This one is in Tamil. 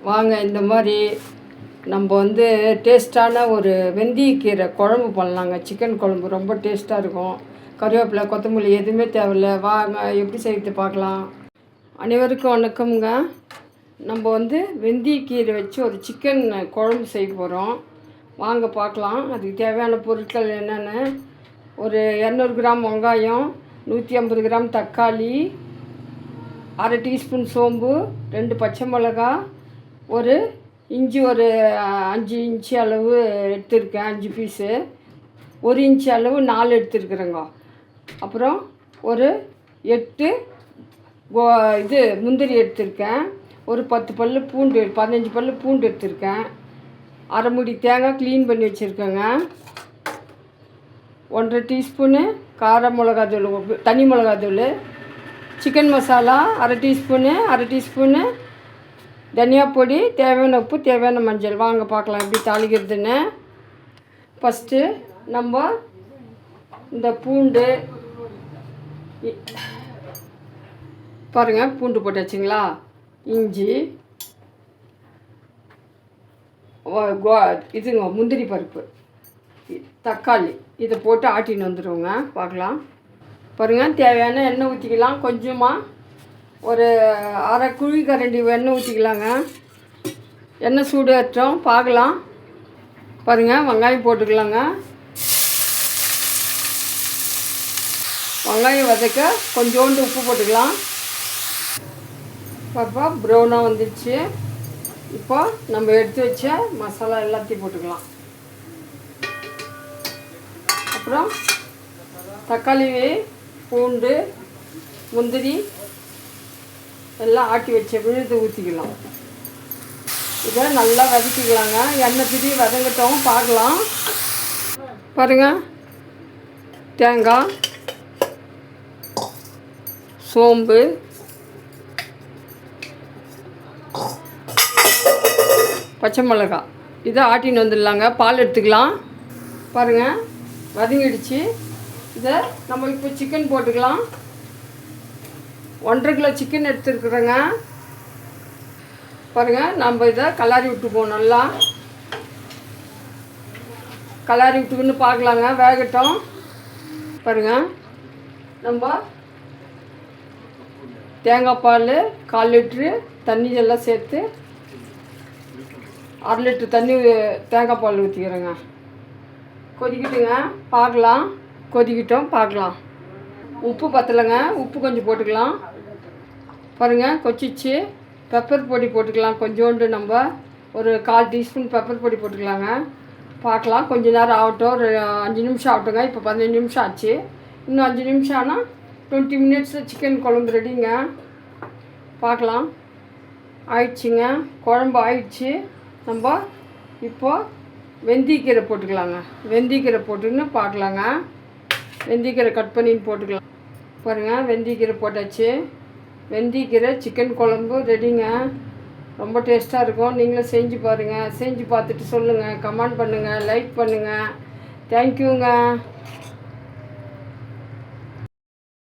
வாங்க இந்த மாதிரி நம்ம வந்து டேஸ்ட்டான ஒரு வெந்தயக்கீரை குழம்பு பண்ணலாங்க. சிக்கன் குழம்பு ரொம்ப டேஸ்ட்டாக இருக்கும். கருவேப்பிலை கொத்தமல்லி எதுவுமே தேவையில்லை. வாங்க எப்படி செய்கிறது பார்க்கலாம். அனைவருக்கும் வணக்கம்ங்க. நம்ம வந்து வெந்தயக்கீரை வச்சு ஒரு சிக்கன் குழம்பு செய்ய போகிறோம். வாங்க பார்க்கலாம். அதுக்கு தேவையான பொருட்கள் என்னென்னு. ஒரு 200 கிராம் வெங்காயம், 150 கிராம் தக்காளி, அரை டீஸ்பூன் சோம்பு, 2 பச்சை மிளகா, ஒரு இஞ்சி, ஒரு 5 இன்ச்சு அளவு எடுத்துருக்கேன், 5 பீஸு, 1 இன்ச்சு அளவு 4 எடுத்துருக்குறேங்க. அப்புறம் ஒரு 8 முந்திரி எடுத்திருக்கேன். ஒரு 10 பல் பூண்டு, 15 பல் பூண்டு எடுத்திருக்கேன். அரை மூடி தேங்காய் க்ளீன் பண்ணி வச்சுருக்கேங்க. 1.5 டீஸ்பூனு கார மிளகாத்தூள், தனி மிளகாத்தூள், சிக்கன் மசாலா அரை டீஸ்பூனு தனியா பொடி, தேவையான உப்பு, தேவையான மஞ்சள். வாங்க பார்க்கலாம் எப்படி தாளிக்கிறதுன்னு. ஃபஸ்ட்டு நம்ம இந்த பூண்டு பாருங்கள், பூண்டு போட்டாச்சுங்களா, இஞ்சி, இதுங்க முந்திரி பருப்பு, தக்காளி, இதை போட்டு ஆட்டின்னு வந்துடுவோங்க. பார்க்கலாம். பாருங்கள், தேவையான எண்ணெய் ஊற்றிக்கலாம். கொஞ்சமாக ஒரு அரை குழி கரண்டி எண்ணெய் ஊற்றிக்கலாங்க. எண்ணெய் சூடு ஏற்றோம், பார்க்கலாம். பாருங்கள், வெங்காயம் போட்டுக்கலாங்க. வெங்காயம் வதக்க கொஞ்சோண்டு உப்பு போட்டுக்கலாம். பாப்பா ப்ரௌனாக வந்துடுச்சு. இப்போ நம்ம எடுத்து வச்ச மசாலா எல்லாத்தையும் போட்டுக்கலாம். அப்புறம் தக்காளி, பூண்டு, முந்திரி எல்லாம் ஆட்டி வச்ச விழுது ஊற்றிக்கலாம். இதை நல்லா வதக்கிக்கலாங்க. எண்ணெய் பிரி வதங்கட்டும், பார்க்கலாம். பாருங்கள், தேங்காய், சோம்பு, பச்சை மிளகாய், இதை ஆட்டின்னு வந்துடலாங்க. பால் எடுத்துக்கலாம். பாருங்கள், வதங்கிடுச்சு. இதை நம்ம இப்போ சிக்கன் போட்டுக்கலாம். 1.5 கிலோ சிக்கன் எடுத்துருக்குறேங்க. பாருங்கள், நம்ம இதை கலாரி விட்டுக்குவோம். நல்லா கலாரி விட்டுக்குன்னு பார்க்கலாங்க, வேகட்டும். பாருங்கள், நம்ம தேங்காய் பால் 1/4 லிட்ரு, தண்ணி எல்லாம் சேர்த்து 1/2 லிட்ரு தண்ணி தேங்காய் பால் ஊற்றிக்கிறேங்க. கொதிக்கிட்டுங்க, பார்க்கலாம். கொதிக்கிட்டோம், பார்க்கலாம். உப்பு பத்தலைங்க, உப்பு கொஞ்சம் போட்டுக்கலாம். பாருங்கள், கொச்சிச்சு. பெப்பர் பொடி போட்டுக்கலாம் கொஞ்சோண்டு. நம்ம ஒரு 1/4 டீஸ்பூன் பெப்பர் பொடி போட்டுக்கலாங்க. பார்க்கலாம். கொஞ்ச நேரம் ஆகட்டும், ஒரு 5 நிமிஷம் ஆகட்டுங்க. இப்போ 15 நிமிஷம் ஆச்சு. இன்னும் 5 நிமிஷம் ஆனால் 20 மினிட்ஸில் சிக்கன் குழம்பு ரெடிங்க. பார்க்கலாம். ஆயிடுச்சுங்க, குழம்பு ஆயிடுச்சு. நம்ம இப்போது வெந்தயக்கீரை போட்டுக்கலாங்க. வெந்தயக்கீரை போட்டுன்னு பார்க்கலாங்க. வெந்தயக்கீரை கட் பண்ணின்னு போட்டுக்கலாம். பாருங்கள், வெந்தயக்கீரை போட்டாச்சு. வெந்தயக்கீரை சிக்கன் குழம்பு ரெடிங்க. ரொம்ப டேஸ்ட்டாக இருக்கும். நீங்களும் செஞ்சு பாருங்கள். செஞ்சு பார்த்துட்டு சொல்லுங்கள், கமெண்ட் பண்ணுங்கள், லைக் பண்ணுங்கள். தேங்க்யூங்க.